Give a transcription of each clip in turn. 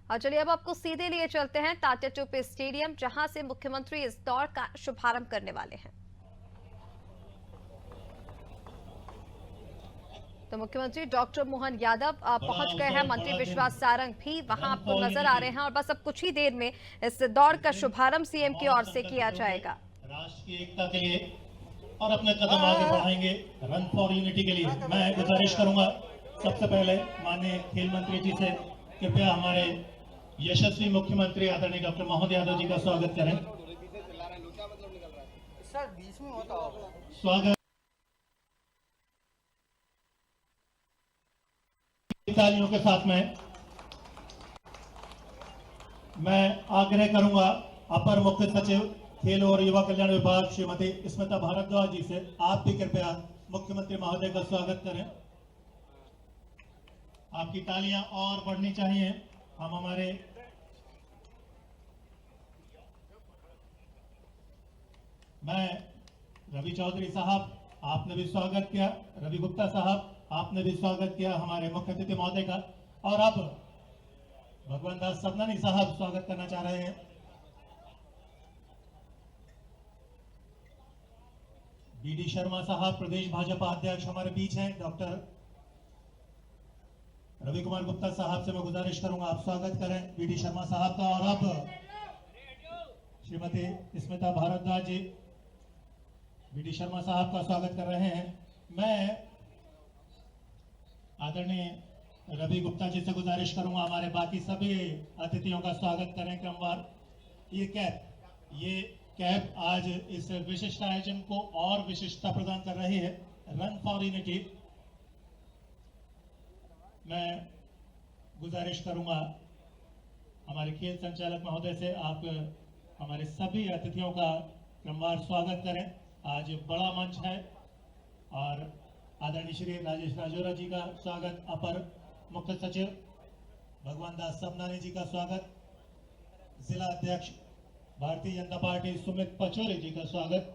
और चलिए अब आपको सीधे लिए चलते हैं तात्या टोपे स्टेडियम, जहां से मुख्यमंत्री इस दौड़ का शुभारंभ करने वाले हैं। तो मुख्यमंत्री डॉक्टर मोहन यादव पहुंच गए हैं। मंत्री विश्वास सारंग भी वहां आपको नजर आ रहे हैं और बस अब कुछ ही देर में इस दौड़ का शुभारंभ सीएम की ओर से किया जाएगा। राष्ट्र की एकता के लिए और अपने कदम आगे बढ़ाएंगे रन फॉर यूनिटी के लिए। मैं गुजारिश करूंगा सबसे पहले माननीय खेल मंत्री जी से कृपया हमारे यशस्वी मुख्यमंत्री आदरणीय डॉक्टर मोहन यादव जी का स्वागत करें। सर बीच में होता स्वागत तालियों के साथ में मैं आग्रह करूंगा अपर मुख्य सचिव खेल और युवा कल्याण विभाग श्रीमती स्मिता भारद्वाज जी से आप भी कृपया मुख्यमंत्री महोदय का स्वागत करें। आपकी तालियां और बढ़नी चाहिए। हम हमारे मैं रवि चौधरी साहब आपने भी स्वागत किया, रवि गुप्ता साहब आपने भी स्वागत किया हमारे मुख्य अतिथि महोदय का। और अब भगवान दास सबनानी साहब स्वागत करना चाह रहे हैं। बीडी शर्मा साहब प्रदेश भाजपा अध्यक्ष हमारे बीच हैं। डॉक्टर रवि कुमार गुप्ता साहब से मैं गुजारिश करूंगा आप स्वागत करें बीडी शर्मा साहब का। और अब श्रीमती स्मिता भारद्वाज जी बीडी शर्मा साहब का स्वागत कर रहे हैं। मैं आदरणीय रवि गुप्ता जी से गुजारिश करूंगा हमारे बाकी सभी अतिथियों का स्वागत करें क्रमवार। ये कैप आज इस विशिष्ट आयोजन को और विशिष्टता प्रदान कर रही है, रन फॉर यूनिटी। मैं गुजारिश करूंगा हमारे खेल संचालक महोदय से आप हमारे सभी अतिथियों का क्रमवार स्वागत करें। आज बड़ा मंच है और आदरणीय श्री राजेश राजौरा जी का स्वागत, अपर मुख्य सचिव भगवान दास सबनानी जी का स्वागत, जिला अध्यक्ष भारतीय जनता पार्टी सुमित पचौरी जी का स्वागत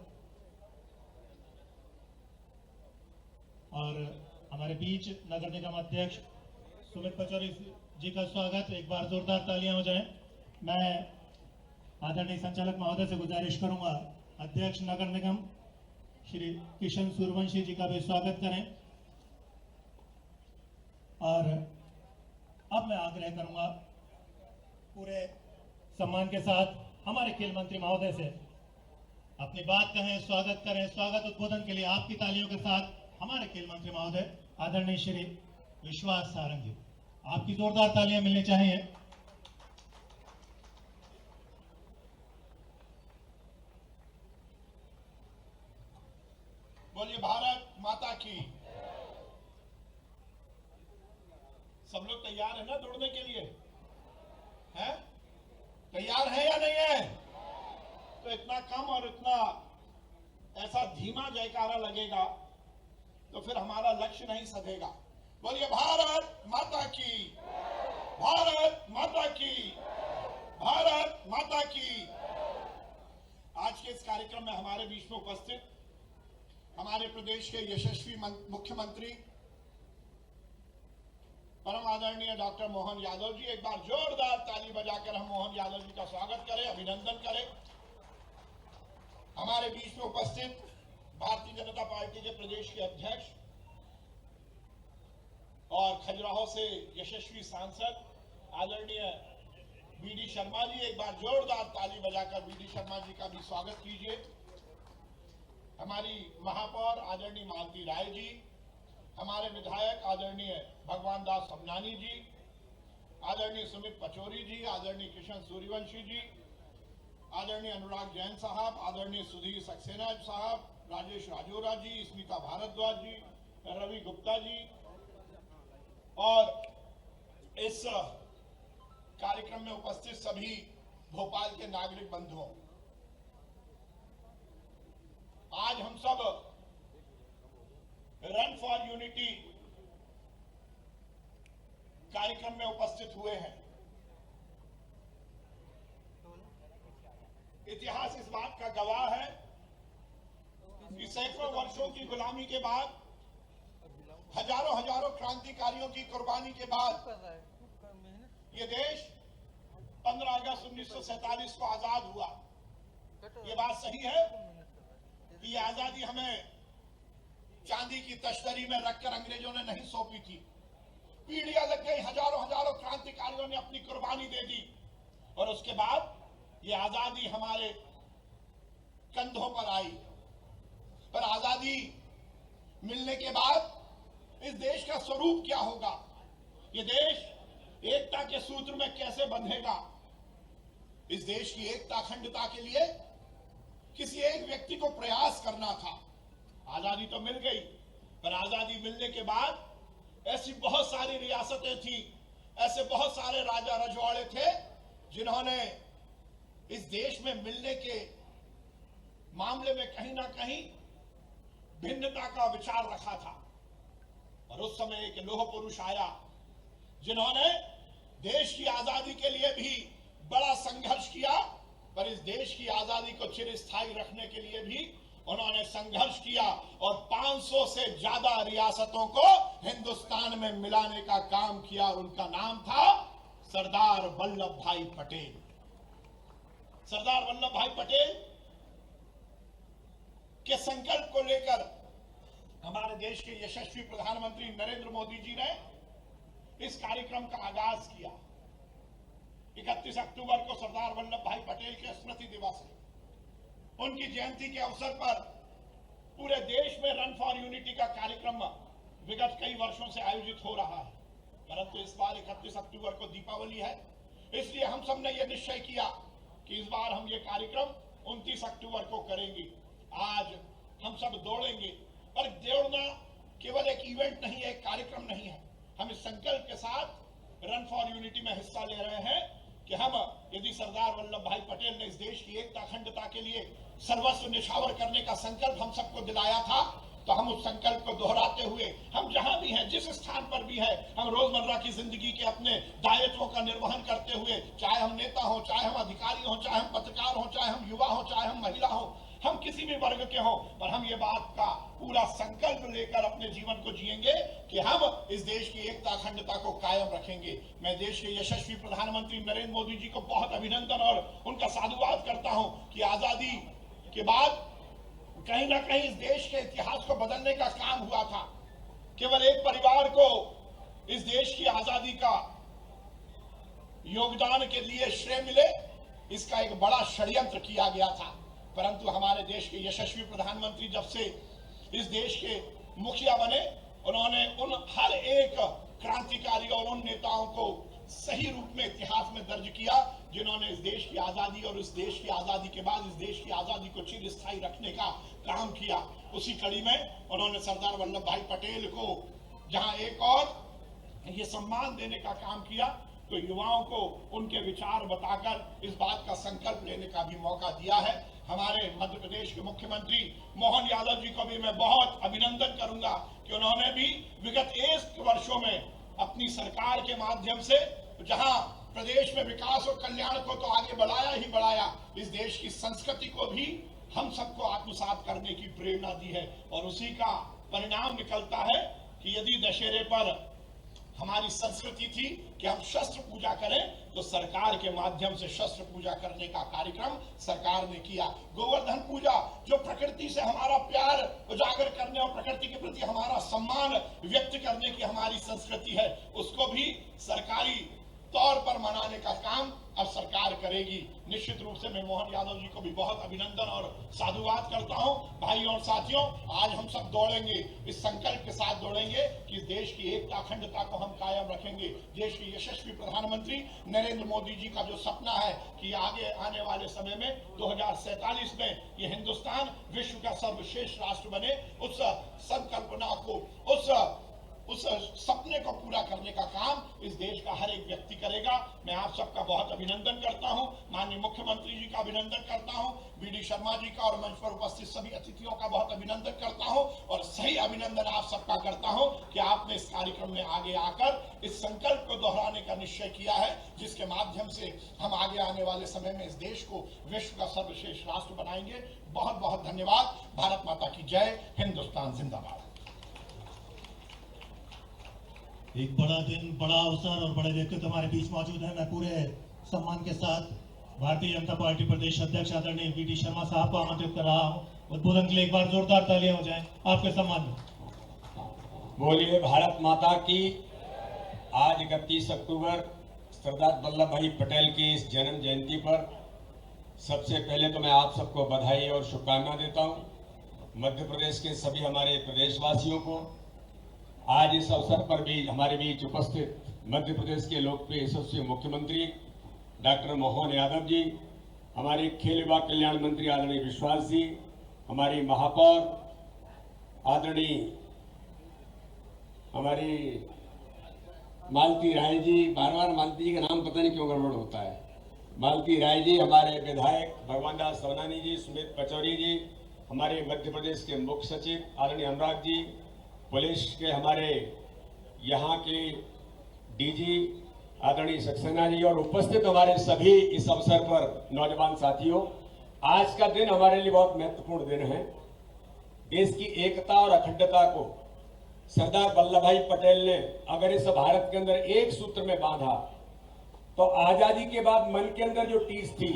और हमारे बीच नगर निगम अध्यक्ष सुमित पचौरी जी का स्वागत। एक बार जोरदार तालियां हो जाएं। मैं आदरणीय संचालक महोदय से गुजारिश करूंगा अध्यक्ष नगर निगम श्री किशन सूर्यवंशी जी का भी स्वागत करें। और अब मैं आग्रह करूंगा पूरे सम्मान के साथ हमारे खेल मंत्री महोदय से अपनी बात कहें, स्वागत करें। स्वागत उद्बोधन के लिए आपकी तालियों के साथ हमारे खेल मंत्री महोदय आदरणीय श्री विश्वास सारंग जी, आपकी जोरदार तालियां मिलनी चाहिए। बोलिए भारत माता की। सब लोग तैयार है ना दौड़ने के लिए? हैं? तैयार है या नहीं है? तो इतना कम और इतना ऐसा धीमा जयकारा लगेगा तो फिर हमारा लक्ष्य नहीं सधेगा। बोलिए भारत माता की, भारत माता की, भारत माता की। आज के इस कार्यक्रम में हमारे बीच में उपस्थित हमारे प्रदेश के यशस्वी मुख्यमंत्री परम आदरणीय डॉक्टर मोहन यादव जी, एक बार जोरदार ताली बजाकर हम मोहन यादव जी का स्वागत करें, अभिनंदन करें। हमारे बीच में उपस्थित भारतीय जनता पार्टी के प्रदेश के अध्यक्ष और खजुराहो से यशस्वी सांसद आदरणीय बीडी शर्मा जी, एक बार जोरदार ताली बजाकर बीडी शर्मा जी का भी स्वागत कीजिए। हमारी महापौर आदरणीय मालती राय जी, हमारे विधायक आदरणीय भगवान दास सबनानी जी, आदरणीय सुमित पचौरी जी, आदरणीय किशन सूर्यवंशी जी, आदरणीय अनुराग जैन साहब, आदरणीय सुधीर सक्सेना साहब, राजेश राजौरा जी, स्मिता भारद्वाज जी, रवि गुप्ता जी और इस कार्यक्रम में उपस्थित सभी भोपाल के नागरिक बंधुओं, आज हम सब रन फॉर यूनिटी कार्यक्रम में उपस्थित हुए हैं। इतिहास इस बात का गवाह है कि सैकड़ों वर्षों की गुलामी के बाद, हजारों क्रांतिकारियों की कुर्बानी के बाद ये देश 1947 को आजाद हुआ। ये बात सही है कि ये आजादी हमें चांदी की तश्तरी में रखकर अंग्रेजों ने नहीं सौंपी थी। पीढ़ियां लग गई, हजारों हजारों क्रांतिकारियों ने अपनी कुर्बानी दे दी और उसके बाद ये आजादी हमारे कंधों पर आई। पर आजादी मिलने के बाद इस देश का स्वरूप क्या होगा, ये देश एकता के सूत्र में कैसे बंधेगा। इस देश की एकता अखंडता के लिए किसी एक व्यक्ति को प्रयास करना था। आजादी तो मिल गई, पर आजादी मिलने के बाद ऐसी बहुत सारी रियासतें थी, ऐसे बहुत सारे राजा रजवाड़े थे जिन्होंने इस देश में मिलने के मामले में कहीं ना कहीं भिन्नता का विचार रखा था। और उस समय एक लौह पुरुष आया जिन्होंने देश की आजादी के लिए भी बड़ा संघर्ष किया, पर इस देश की आजादी को चिरस्थायी रखने के लिए भी उन्होंने संघर्ष किया और 500 से ज्यादा रियासतों को हिंदुस्तान में मिलाने का काम किया। उनका नाम था सरदार वल्लभ भाई पटेल। सरदार वल्लभ भाई पटेल के संकल्प को लेकर हमारे देश के यशस्वी प्रधानमंत्री नरेंद्र मोदी जी ने इस कार्यक्रम का आगाज किया। 31 अक्टूबर को सरदार वल्लभ भाई पटेल के स्मृति दिवस है। उनकी जयंती के अवसर पर पूरे देश में रन फॉर यूनिटी का कार्यक्रम विगत कई वर्षों से आयोजित हो रहा है, परंतु इस बार 31 अक्टूबर को दीपावली है, इसलिए हम सब ने यह निश्चय किया कि इस बार हम ये कार्यक्रम 29 अक्टूबर को करेंगे। आज हम सब दौड़ेंगे, पर दौड़ना केवल एक इवेंट नहीं है, एक कार्यक्रम नहीं है। हम इस संकल्प के साथ रन फॉर यूनिटी में हिस्सा ले रहे हैं कि हम यदि सरदार वल्लभ भाई पटेल ने इस देश की एकता अखंडता के लिए सर्वस्व निछावर करने का संकल्प हम सबको दिलाया था, तो हम उस संकल्प को दोहराते हुए हम जहां भी हैं, जिस स्थान पर भी है, हम रोजमर्रा की जिंदगी के अपने दायित्वों का निर्वहन करते हुए, चाहे हम नेता हो, चाहे हम अधिकारी हो, चाहे हम पत्रकार हो, चाहे हम युवा हो, चाहे हम महिला हो, हम किसी भी वर्ग के हों, पर हम ये बात का पूरा संकल्प लेकर अपने जीवन को जिएंगे कि हम इस देश की एकता अखंडता को कायम रखेंगे। मैं देश के यशस्वी प्रधानमंत्री नरेंद्र मोदी जी को बहुत अभिनंदन और उनका साधुवाद करता हूं कि आजादी के बाद कहीं ना कहीं इस देश के इतिहास को बदलने का काम हुआ था। केवल एक परिवार को इस देश की आजादी का योगदान के लिए श्रेय मिले, इसका एक बड़ा षड्यंत्र किया गया था। परंतु हमारे देश के यशस्वी प्रधानमंत्री जब से इस देश के मुखिया बने, उन्होंने उन हर एक क्रांतिकारी और उन नेताओं को सही रूप में इतिहास में दर्ज किया जिन्होंने इस देश की आजादी और इस देश की आजादी के बाद इस देश की आजादी को चिरस्थायी रखने का काम किया। उसी कड़ी में उन्होंने सरदार वल्लभ भाई पटेल को जहां एक और ये सम्मान देने का काम किया, तो युवाओं को उनके विचार बताकर इस बात का संकल्प लेने का भी मौका दिया है। हमारे मध्य प्रदेश के मुख्यमंत्री मोहन यादव जी को भी मैं बहुत अभिनंदन करूंगा कि उन्होंने भी विगत 1 वर्षों में अपनी सरकार के माध्यम से जहां प्रदेश में विकास और कल्याण को तो आगे बढ़ाया ही बढ़ाया, इस देश की संस्कृति को भी हम सबको आत्मसात करने की प्रेरणा दी है। और उसी का परिणाम निकलता है कि यदि दशहरे पर हमारी संस्कृति थी कि हम शस्त्र पूजा करें, तो सरकार के माध्यम से शस्त्र पूजा करने का कार्यक्रम सरकार ने किया। गोवर्धन पूजा, जो प्रकृति से हमारा प्यार उजागर करने और प्रकृति के प्रति हमारा सम्मान व्यक्त करने की हमारी संस्कृति है, उसको भी सरकारी तौर पर मनाने का काम अब सरकार करेगी। निश्चित रूप से मैं मोहन यादव जी को भी बहुत अभिनंदन और साधुवाद करता हूं। भाइयों और साथियों, आज हम सब दौड़ेंगे, इस संकल्प के साथ दौड़ेंगे कि इस देश की एकता अखंडता को हम कायम रखेंगे। देश के यशस्वी प्रधानमंत्री नरेंद्र मोदी जी का जो सपना है कि आगे आने वाले समय में 2047 में ये हिंदुस्तान विश्व का सर्वश्रेष्ठ राष्ट्र बने, उस संकल्पना को, उस सपने को पूरा करने का काम इस देश का हर एक व्यक्ति करेगा। मैं आप सबका बहुत अभिनंदन करता हूं, माननीय मुख्यमंत्री जी का अभिनंदन करता हूं, वीडी शर्मा जी का और मंच पर उपस्थित सभी अतिथियों का बहुत अभिनंदन करता हूं, और सही अभिनंदन आप सबका करता हूं कि आपने इस कार्यक्रम में आगे आकर इस संकल्प को दोहराने का निश्चय किया है, जिसके माध्यम से हम आगे आने वाले समय में इस देश को विश्व का सर्वश्रेष्ठ राष्ट्र बनाएंगे। बहुत बहुत धन्यवाद। भारत माता की जय। हिंदुस्तान जिंदाबाद। एक बड़ा दिन, बड़ा अवसर और बड़े व्यक्तित्व हमारे बीच मौजूद है। मैं पूरे सम्मान के साथ भारतीय जनता पार्टी प्रदेश अध्यक्ष आदरणीय वी.डी. शर्मा साहब को आमंत्रित कर रहा हूं। उद्बोधन के लिए एक बार जोरदार तालियां हो जाएं आपके सम्मान में। बोलिए भारत माता की। आज 31 अक्टूबर सरदार वल्लभ भाई पटेल की इस जन्म जयंती पर सबसे पहले तो मैं आप सबको बधाई और शुभकामनाएं देता हूं। मध्य प्रदेश के सभी हमारे प्रदेशवासियों को आज इस अवसर पर भी हमारे बीच उपस्थित मध्य प्रदेश के लोकप्रिय यशस्वी मुख्यमंत्री डॉक्टर मोहन यादव जी, हमारे खेल युवा कल्याण मंत्री आदरणीय विश्वास जी, हमारी महापौर आदरणीय हमारी मालती राय जी, बार बार मालती जी का नाम पता नहीं क्यों गड़बड़ होता है, मालती राय जी, हमारे विधायक भगवान दास सवनानी जी, सुमित पचौरी जी, हमारे मध्य प्रदेश के मुख्य सचिव आदरणीय अनुराग जी, पुलिस के हमारे यहाँ के डीजी आदरणीय सक्सेना जी और उपस्थित हमारे सभी इस अवसर पर नौजवान साथियों, आज का दिन हमारे लिए बहुत महत्वपूर्ण दिन है। देश की एकता और अखंडता को सरदार वल्लभ भाई पटेल ने अगर इस भारत के अंदर एक सूत्र में बांधा तो आजादी के बाद मन के अंदर जो टीस थी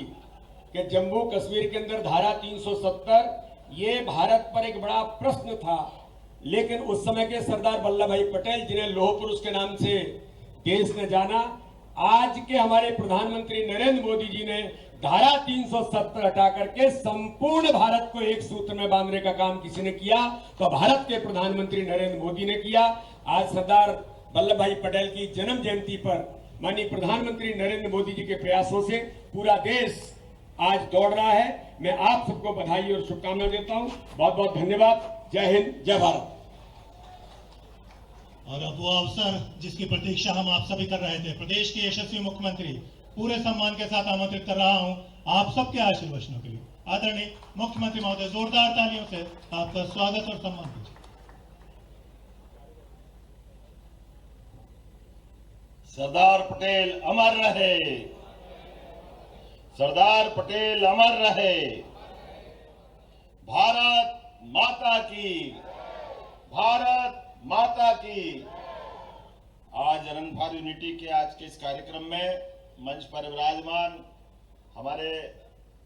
कि जम्मू कश्मीर के अंदर धारा 370 ये भारत पर एक बड़ा प्रश्न था, लेकिन उस समय के सरदार वल्लभ भाई पटेल जिन्हें लौह पुरुष के नाम से देश ने जाना, आज के हमारे प्रधानमंत्री नरेंद्र मोदी जी ने धारा 370 हटा करके संपूर्ण भारत को एक सूत्र में बांधने का काम किसी ने किया तो भारत के प्रधानमंत्री नरेंद्र मोदी ने किया। आज सरदार वल्लभ भाई पटेल की जन्म जयंती पर माननीय प्रधानमंत्री नरेंद्र मोदी जी के प्रयासों से पूरा देश आज दौड़ रहा है। मैं आप सबको बधाई और शुभकामनाएं देता हूं। बहुत बहुत धन्यवाद। जय हिंद, जय भारत। और अब वो अवसर जिसकी प्रतीक्षा हम आप सभी कर रहे थे, प्रदेश के यशस्वी मुख्यमंत्री पूरे सम्मान के साथ आमंत्रित कर रहा हूं आप सबके आशीर्वचनों के लिए। आदरणीय मुख्यमंत्री महोदय, जोरदार तालियों से आपका स्वागत और सम्मान कीजिए। सरदार पटेल अमर रहे, सरदार पटेल अमर रहे। भारत माता की, भारत माता की। आज रन फॉर यूनिटी के आज के इस कार्यक्रम में मंच पर विराजमान हमारे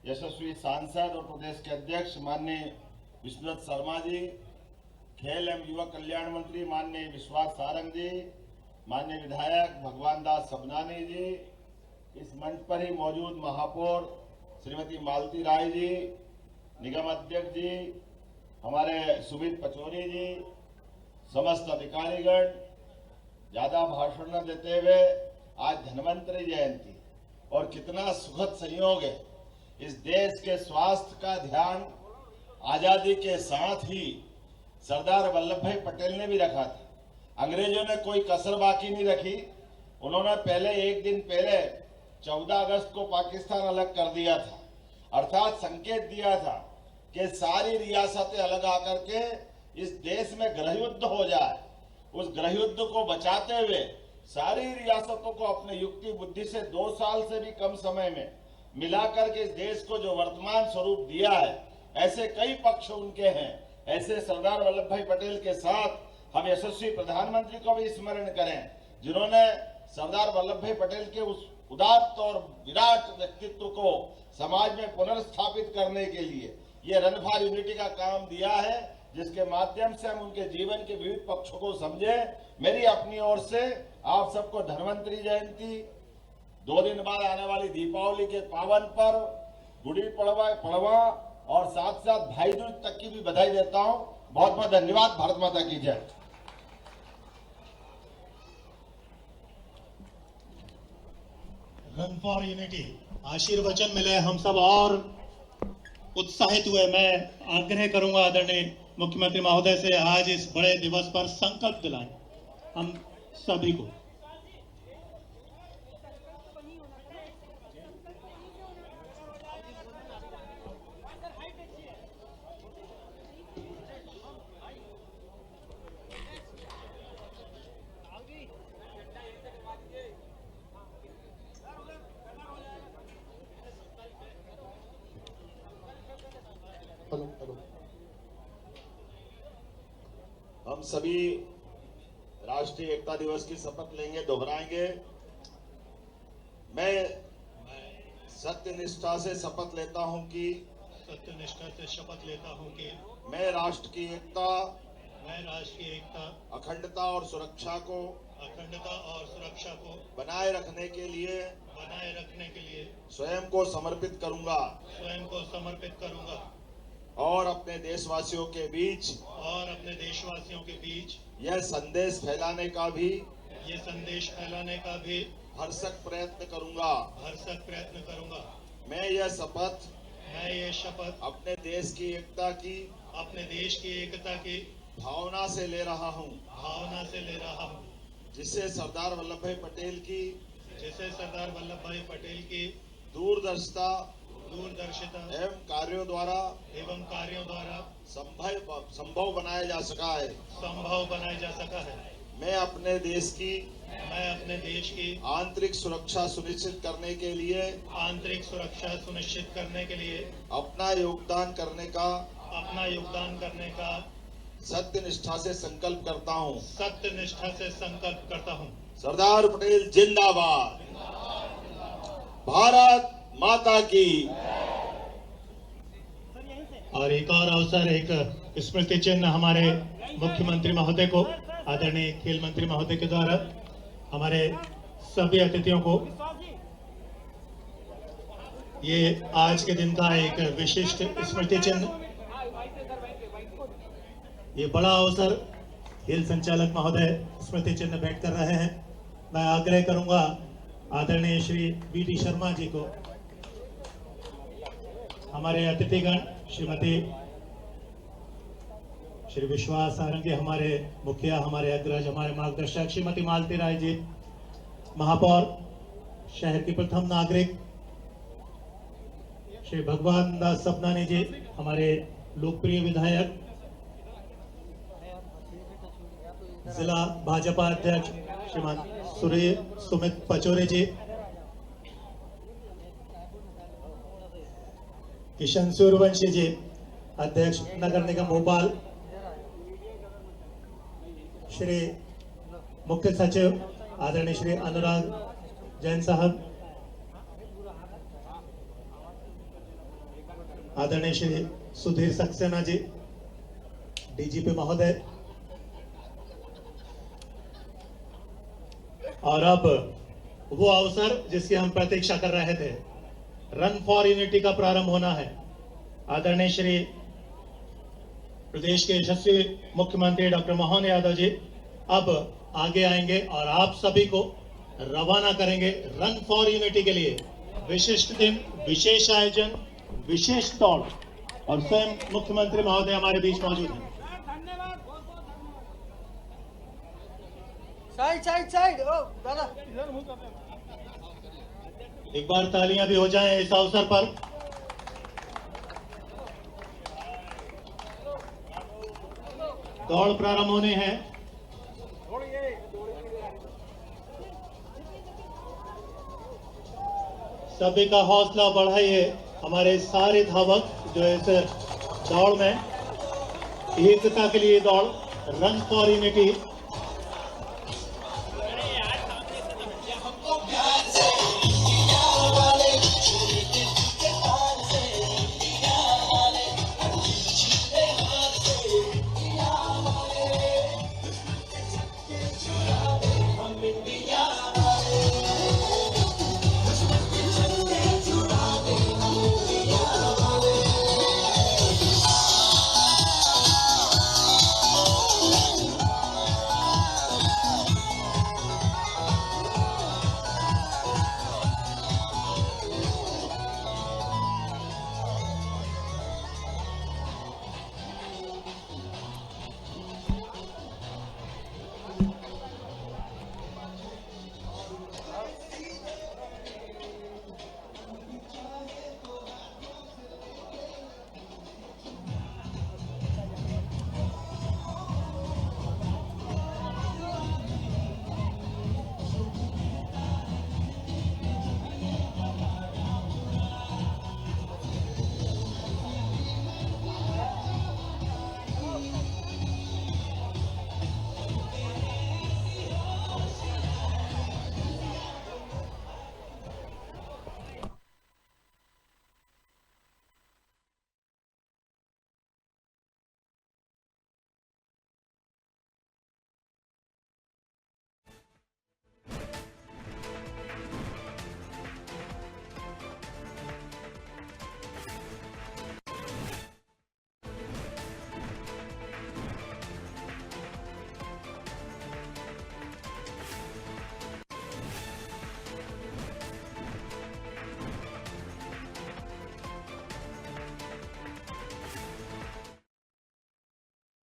यशस्वी सांसद और प्रदेश के अध्यक्ष माननीय विश्वनाथ शर्मा जी, खेल एवं युवा कल्याण मंत्री माननीय विश्वास सारंग जी, माननीय विधायक भगवान दास सवनानी जी, इस मंच पर ही मौजूद महापौर श्रीमती मालती राय जी, निगम अध्यक्ष जी, हमारे सुमित पचौरी जी, समस्त अधिकारीगण, ज्यादा भाषण न देते हुए आज धन्वंतरि जयंती और कितना सुखद संयोग है। इस देश के स्वास्थ्य का ध्यान आजादी के साथ ही सरदार वल्लभ भाई पटेल ने भी रखा था। अंग्रेजों ने कोई कसर बाकी नहीं रखी। उन्होंने पहले एक दिन पहले 14 अगस्त को पाकिस्तान अलग कर दिया था, अर्थात संकेत दिया था कि सारी रियासतें अलग आकर के इस देश में गृह युद्ध हो जाए। उस गृह युद्ध को बचाते हुए सारी रियासतों को अपने युक्ति बुद्धि से 2 साल से भी कम समय में मिलाकर के इस देश को जो वर्तमान स्वरूप दिया है, ऐसे कई पक्ष उनके हैं। ऐसे सरदार वल्लभ भाई पटेल के साथ हम यशस्वी प्रधानमंत्री को भी स्मरण करें, जिन्होंने सरदार वल्लभ भाई पटेल के उस उदात्त और विराट व्यक्तित्व को समाज में पुनर्स्थापित करने के लिए ये रन फॉर यूनिटी का काम दिया है, जिसके माध्यम से हम उनके जीवन के विविध पक्षों को समझे। मेरी अपनी ओर से आप सबको धन्वंतरि जयंती, 2 दिन बाद आने वाली दीपावली के पावन पर्व, गुड़ी पड़वा और साथ साथ भाई दूज तक की भी बधाई देता हूं। बहुत बहुत धन्यवाद। भारत माता की जय। रन फॉर यूनिटी आशीर्वचन मिले, हम सब और उत्साहित हुए। मैं आग्रह करूंगा आदरणीय मुख्यमंत्री महोदय से आज इस बड़े दिवस पर संकल्प दिलाएं हम सभी को। हम सभी राष्ट्रीय एकता दिवस की शपथ लेंगे, दोहराएंगे। मैं सत्यनिष्ठा से शपथ लेता हूं कि सत्यनिष्ठा से शपथ लेता हूं कि मैं राष्ट्र की एकता, मैं राष्ट्र की एकता, अखंडता और सुरक्षा को बनाए रखने के लिए स्वयं को समर्पित करूंगा और अपने देशवासियों के बीच यह संदेश फैलाने का भी भरसक प्रयत्न करूंगा। मैं यह शपथ अपने देश की एकता की भावना से ले रहा हूं, जिससे सरदार वल्लभ भाई पटेल की दूरदर्शिता एवं कार्यों द्वारा संभव बनाया जा सका है। मैं अपने देश की आंतरिक सुरक्षा सुनिश्चित करने के लिए अपना योगदान करने का सत्यनिष्ठा से संकल्प करता हूं। सरदार पटेल जिंदाबाद। भारत माता की। और एक और अवसर, एक स्मृति चिन्ह हमारे मुख्यमंत्री महोदय को, आदरणीय खेल मंत्री महोदय के द्वारा हमारे सभी अतिथियों को ये आज के दिन का एक विशिष्ट स्मृति चिन्ह, ये बड़ा अवसर खेल संचालक महोदय स्मृति चिन्ह भेंट कर रहे हैं। मैं आग्रह करूंगा आदरणीय श्री बीडी शर्मा जी को, हमारे अतिथिगण श्रीमती श्री विश्वास सारंग जी, हमारे मुखिया, हमारे अग्रज, हमारे मार्गदर्शक श्रीमती मालती राय जी, महापौर, शहर की प्रथम नागरिक श्री भगवान दास सपनानी जी, हमारे लोकप्रिय विधायक, जिला भाजपा अध्यक्ष श्रीमान सुमित पचौरी जी, किशन सूर्यवंशी जी, अध्यक्ष नगर निगम भोपाल, श्री मुख्य सचिव आदरणीय श्री अनुराग जैन साहब, आदरणीय श्री सुधीर सक्सेना जी, डीजीपी महोदय, और अब वो अवसर जिसकी हम प्रतीक्षा कर रहे थे, रन फॉर यूनिटी का प्रारंभ होना है। आदरणीय श्री प्रदेश के यशस्वी मुख्यमंत्री डॉक्टर मोहन यादव जी अब आगे आएंगे और आप सभी को रवाना करेंगे रन फॉर यूनिटी के लिए। विशिष्ट दिन, विशेष आयोजन, विशेष दौड़, और स्वयं मुख्यमंत्री महोदय हमारे बीच मौजूद हैं। साइड ओ दादा, एक बार तालियां भी हो जाएं इस अवसर पर। दौड़ प्रारंभ होने हैं। सभी का हौसला बढ़ाइए। हमारे सारे धावक जो इस दौड़ में एकता के लिए दौड़, रन फॉर यूनिटी